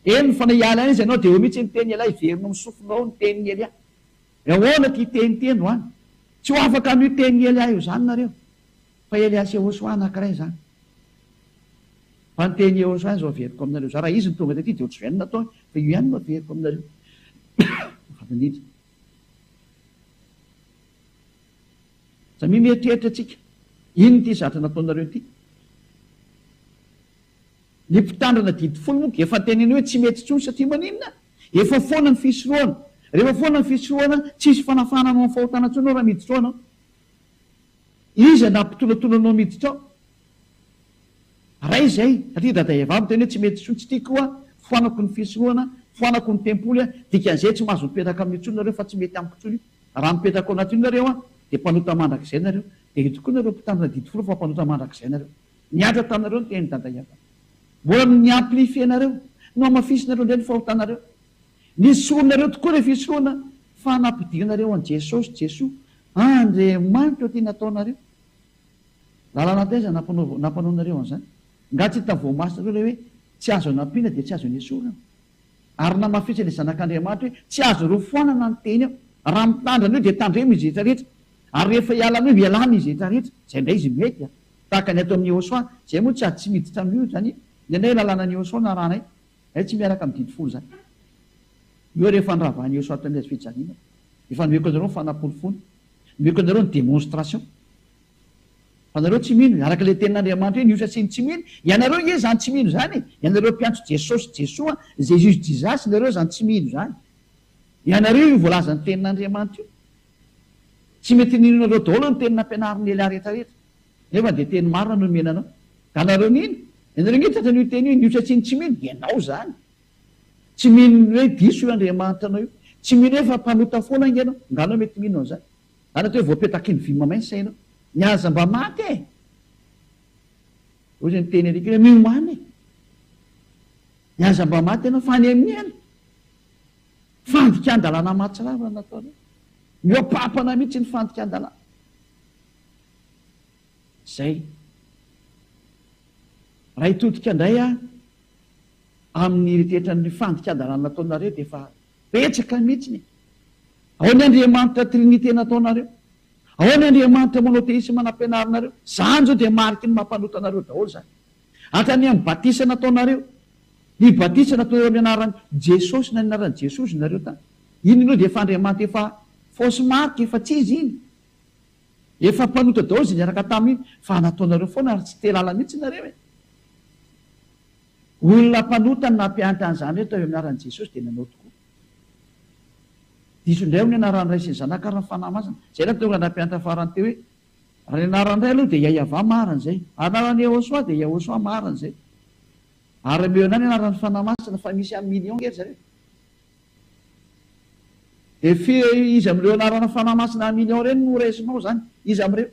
Eny fa niala izy ianao dia eo mihitsy ny tenin'ny Elia iverinao misofonao ny tenin'ny Elia. Ahoana ty teny teny ho any? Tsy ho afaka amin'io tenin'ny Elia io zany nareo. fa Eliasy Yehosoa anankiray zany. Fa ny teny Yehosoa zao averiko aminareo. Za raha izy ny tonga taty dia ohatry izay natao fa io ihany no averiko aminareo. Fatanindry. Za mimieritreritra atsika. Ino ity zatra nataonareo ity? Ny mpitandrana didy folo moa efa teneny hoe tsy mety intsony satria maninona? Efa foana ny fisorohana. Rehefa foana ny fisorohana, tsisy fanafana anao amin'ny fahotana intsony raha miditra ao anao. Iza nampitolatolanao miditra ao? Ray izay, satria dada vavy teny hoe tsy mety intsony, tsy tiako koa foanako ny fisorohana, foanako ny tempoly, dikan'izay tsy mahazo mipetraka amin'ny intsony nareo fa tsy mety amiko intsony. Raha mipetraka ao anaty io nareo dia mpanota mandrakizay nareo. Dia tokoa nareo mpitandrina didy folo fa mpanota mandrakizay nareo. Niatra tanareo ny teny dada vavy. Mbola ny amplifie nareo, no amafisinareo indray ny fahotanareo. Ny soronareo tokoa rehefa fisorohana fa nampidirinareo an Jesosy, Jesoa, Andriamanitra tia nataonareo. Lalàna taiza nampanaonareo an'izany. Nga tsy hitany voamasina reo hoe tsy azo anampiana dia tsy azo ny esorana. Ary namafisy ilay zanak'Andriamanitra hoe tsy azo rofoanana ny teny ao. Raha mitandrana io dia tandremo izy rehetra rehetra. Ary rehefa hialana io ialana izy rehetra rehetra. Izay indray izy mety. Tahaka ny ato amin'ny Yehosoa, izay moa tsy ady tsy miditra amin'io zany. Indray lalàna ny Yehosoa na ranay. Tsy miaraka amin'ny didy folo zany. Io rehefa niravahan'ny Yehosoa tany azy fijaliana. Efa nomeko anareo ny fanapolifony. Nomeko anareo ny démonstration. Fa nareo tsy mino, araka ilay tenin'Andriamanitra hoe niosa sy ny tsy mino. Ianareo ie zany tsy mino zany. Ianareo mpiantso Jesosy, Jesoa, Jésus Jesus, nareo zany tsy mino zany. Ianareo io voalaza ny tenin'Andriamanitra io. Tsy mety ninonareo daholo ny teny nampianarin'ny lehilahy rehetra rehetra. Nefa dia teny marina no menanao. Ka nareo nino? Ianareo nge tratran'io teny io niosa sy ny tsy mino, dia ianao zany. Tsy mino hoe diso io Andriamanitra anao io. Tsy mino hoe fa mpanota foana ingenao. Nganao mety mino an'izany. Anatao hoe voapetaky ny vy mamainy sainao. Niaza mba maty e. Ohatry ny teny alika hoe miomany e. Niaza mba maty ianao fa any amin'ny any. Fandikan-dalàna mahatsirava nataonao. Mioapapana mihitsy ny fandikan-dalàna. Zay. Raha hitodika indray amin'ny rehetra ny fandikan-dalàna nataonareo dia efa betsaka mihitsy. Ao ny Andriamanitra trinité nataonareo. Ao ny Andriamanitra monoteisme nampianarinareo. Zany zao dia mariky ny mampanotanareo daholo zany. Hatrany amin'ny batisa nataonareo. Ny batisa nataonareo amin'ny anaran'i Jesosy na ny anaran'i Jesosy nareo tany. Iny aloha dia efa Andriamanitra efa fausse marque, efa tsy izy iny. Efa mpanota daholo izay niaraka taminy fa nataonareo foana ary tsy telala mihitsy nareo e. Olona mpanota ny nampianatra an'izany rehetra eo amin'ny anaran'i Jesosy dia nanao tokoa. Diso indray amin'ny anaran'ny Ray sy ny Zanaka ary ny fanahy masina. Izay na tonga nampianatra farany teo hoe raha ny anaran'ny Ray aloha dia Yahveh maran'izay. Anaran'ny Yehosoa dia Yehosoa maran'izay. Ary meo anany anaran'ny fanahy masina fa misy amin'ny million ngery zareo. Dia izy amin'ireo anarana fanahy masina amin'ny million ireny no raisinao zany. Izy amin'ireo.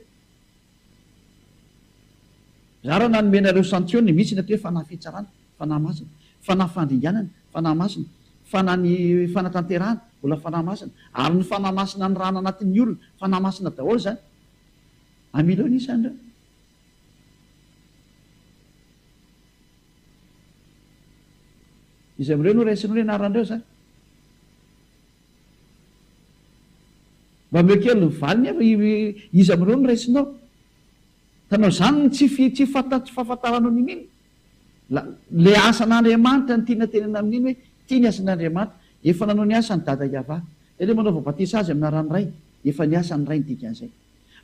Zara nanomenareo santiony misy natao hoe fanahy fitsarana, fanahy masina, fanahy fandringanana, fanahy masina, fanahy fanatanterahana, mbola fanahy masina. Ary ny fanahy masina ny rana anatin'ny olona, fanahy masina daholo zany. Amilo isany reo. Izy amin'ireo no raisinao ny anaran'ireo zany. Mba meo kely ny valiny efa izy amin'ireo no raisinao. Tanao zany tsy fahafantaranao nin'iny. Le asan'Andriamanitra ny tiana tenena amin'iny hoe tia ny asan'Andriamanitra. Efa nanao ny asany dada Yahveh. Ilay manao vabatisa azy amin'ny anaran'ny Ray, efa ny asany Ray ny dikan'izay.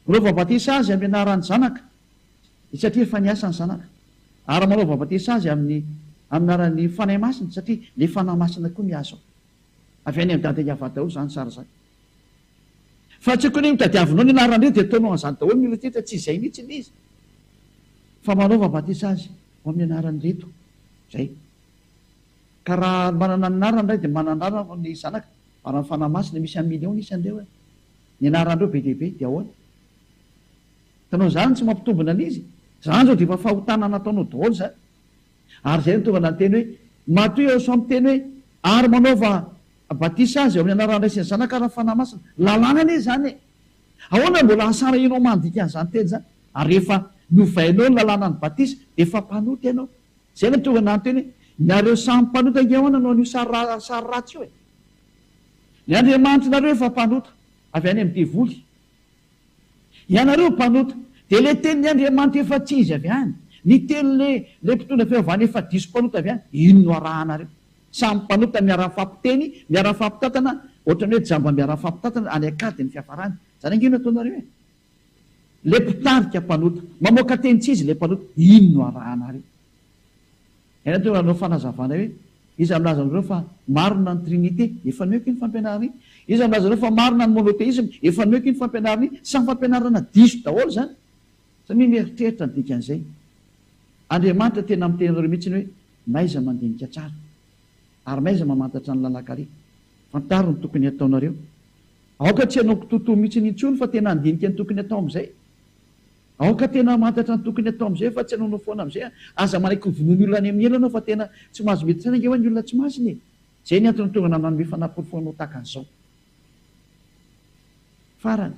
Manao vabatisa azy amin'ny anaran'ny Zanaka, satria efa ny asany Zanaka. Ary manao vabatisa azy amin'ny anaran'ny fanahy masina, satria le fanahy masina koa miasa ao. Avy any amin'ny dada Yahveh daholo zany tsara zany. Fa tsy hoe mitadiavinao ny anaran'ireo dia ataonao an'izany daholo ny olona tetra, tsy izay mihitsy ny izy. Fa manao vabatisa azy ao amin'ny anaran'ireto. Zay. Ka raha manana ny anarany Ray dia manana anarana ny Zanaka. Ary ny fanahy masina misy amin'ny million isan'ireo. Ny anaran'ireo be lehibe dia ahoana. Tanao zany tsy mampitombona an'izy. Zany zao dia efa fahotana nataonao daholo zany. Ary izay no tonga nanteny hoe matoy ao samby teny hoe ary manaova batisa azy ao amin'ny anaran'ny Ray sy ny Zanaka ary ny fanahy masina. Lalàna anie zany e. Ahoana mbola asara ianao mandika an'izany teny zany. Ary rehefa novainao ny lalàna ny batisa dia efa mpanota ianao. Izay no tonga nanteny hoe nareo samy mpanota nge ahoana anao an'io sary ratsy io e. Ny Andriamanitra nareo efa mpanota avy any amin'ny devoly. Ianareo mpanota dia le tenin'ny Andriamanitra efa tsy izy avy any, ny teny le mpitondra fiavana efa diso mpanota avy any, ino no arahanareo? Samy mpanota miara-fampiteny, miara-fampitatana, ohatrany hoe jamba miara-fampitatana any akady ny fiafarany. Zany angino ataonareo e? Le mpitarika mpanota, mamoaka teny tsy izy le mpanota, ino no arahanareo? Ena tonga anao fanazavana hoe izy milaza anareo fa marina ny trinité, efa mioky ny fampianarana iny. Izy milaza anareo fa marina ny monothéisme, efa mioky ny fampianarana iny. Samy fampianarana diso daholo zany. Samia mieritreritra ny dikan'izay. Andriamanitra tena miteny anareo mihitsy hoe maiza mandinika tsara, ary maiza mamantatra ny lalakary. Fantaro ny tokony ataonareo. Aoka tsy hanao totoa mihitsy nintsony fa tena andinika ny tokony atao am'izay. Aoka tena mantatra ny tokony atao am'izay fa tsy hanaonao foana am'izay. Aza manaiky vonoiny olona any amin'ny ela anao fa tena tsy mahazo mety tsara nge hoe ny olona tsy masiny. Zay ny antony tonga nanome fanamporifonao tahaka an'izao. Farany.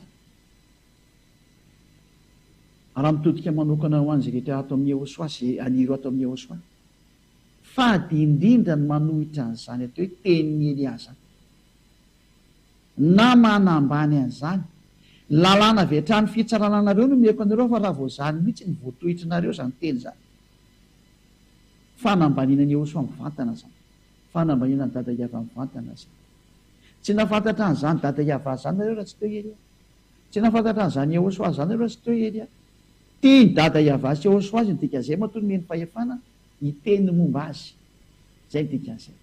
Raha mitodika manokana ho an'izay rehetra ato amin'ny Ehosoa sy aniro ato amin'ny Ehosoa. Fady indrindra ny manohitra an'izany atao hoe tenin'ny Eliasa. Na manambany an'izany. Lalàna avy hatrany fitsarananareo no mieko anareo fa raha voazany mihitsy ny voatohitrinareo zany teny zany. Fanambanina ny Ehosoa mivantana zany. Fanambanina ny dada Iava mivantana zany. Tsy nafantatra an'izany dada Iava zany nareo raha tsy teo Elia. Tsy nafantatra an'izany Ehosoa zany nareo raha tsy teo Elia. Tiany dada Iava sy Ehosoa azy ny dikan'izay matoa meny fahefana hiteny momba azy. Zay ny dikan'izay.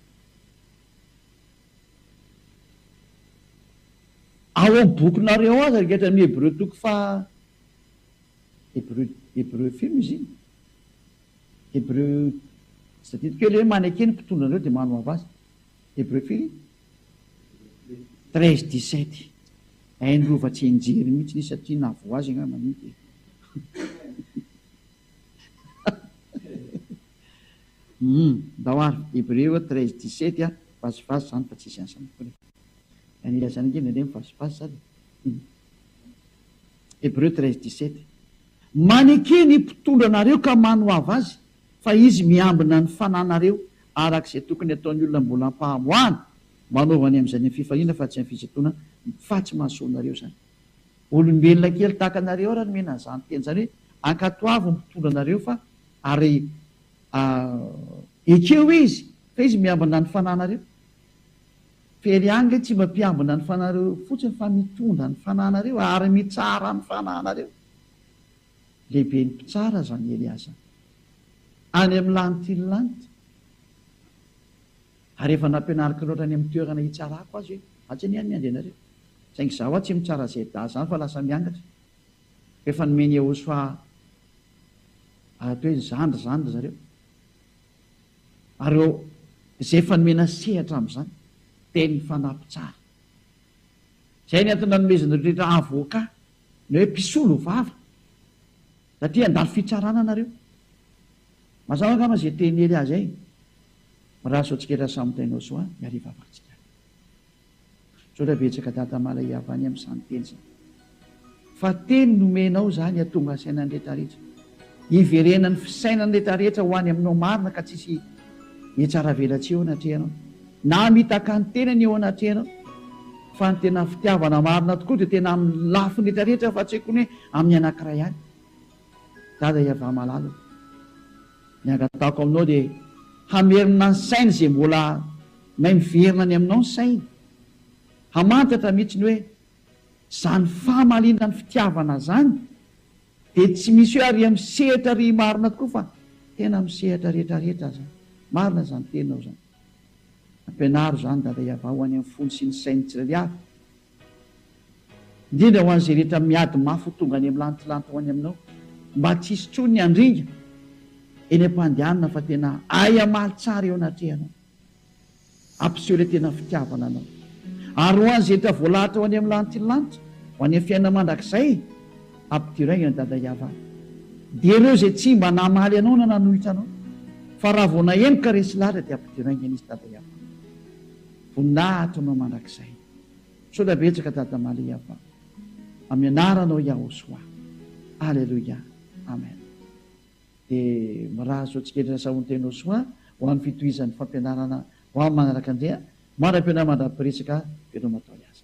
Ao amin'ny bokinareo azy rehetra amin'ny Hébreu toko fa Hébreu film izy iny. Hébreu satria toko hoe manekeny mpitondra anareo dia manohava azy. Hébreu film 13-17. Hainy rova tsy enjery mihitsy nisy satria navo azy nga manity. Ndao ary Hébreu 13-17 vasivasy zany fa tsy isy an'izany koa. Anila zany ngeny ndray mivasivasy zany. Hébreu 13-17. Manekeny mpitondra anareo ka manohava azy fa izy miambina ny fananareo arak'izay tokony ataon'ny olona mbola ampahamoana manaovany amin'izany fifaliana fa tsy amin'ny fisetoana fa tsy mahasoanareo zany. Olombelona kely tahaka anareo raha nomena an'izany teny zany hoe ankatoavo mpitondra anareo fa ary ekeo izy fa izy miambina ny fananareo. Fery anga tsy mampiambina ny fananareo fotsiny fa mitondra ny fananareo ary mitsara ny fananareo. Lehibe ny mpitsara zany Eliasa. Any amin'ny lanitry ary efa nampianariko loatra any amin'ny toerana hitsarako azy hoe atsy ny any andenareo. Saingy zaho tsy mitsara zay da zany fa lasa miangatra. Efa nomeny Ehosoa atao hoe zandry zareo. Ary izay efa nomena sehatra amin'izany teny fanampy tsara. Zay ny antony nanomezana rehetra avoka na hoe mpisolo vava satria andalo fitsarana nareo. Mazava angamba zay teny Eliasa zay. Raha soatsika samy tainao soa miariva avatsika. Sotra betsaka data mala Iava any amin'izany teny zany. Fa teny nomenao zany atonga sainany rehetra rehetra. Iverenany fisainany rehetra rehetra ho any aminao marina ka tsisy hitsara velatsy eo anatrehanao. Na mitaka ny tenany eo anatrehanao. Fa ny tena fitiavana marina tokoa dia tena amin'ny lafiny rehetra rehetra fa tsy hoe amin'ny anankiray ihany. Dada Iava malalo. Ny angatako aminao dia hamerina ny sainy izay mbola mahay miverina ny aminao ny sainy. Hamantatra mihitsy ny hoe zany fahamaliana ny fitiavana zany dia tsy misy hoe ary amin'ny sehatra ry marina tokoa fa tena amin'ny sehatra rehetra rehetra zany. Marina zany tenao zany. Ampianaro zany dada Iava ho any amin'ny fony sy ny sainy tsirairay avy. Indrindra ho an'izay rehetra miady mafy tonga any amin'ny lantilanty ho any aminao. Mba tsy hisy tsony ny andringa eny am-pandehanana fa tena aya maly tsara eo anatrehanao. Ampiseho ilay tena fitiavana anao. Ary ho an'izay rehetra voalahatra ho any amin'ny lantilanitra ho any amin'ny fiainana mandrakizay ampitiraingana dada Iava. Dia ireo izay tsy mba namaly anao na nanohitra anao fa raha vao nahemoka resy lahatra dia ampitiraingana izy dada Iava. Voninahitra anao mandrakizay. Sotra betsaka dada mala Iava. Amin'ny anaranao Yahosoa. Alleluia. Amen. Dia miraha soatsiketra sahony tenao soa ho amin'ny fitohizan'ny fampianarana ho amin'ny manaraka andrea. Mara-pianarana mandra-piresaka veloma atao azy.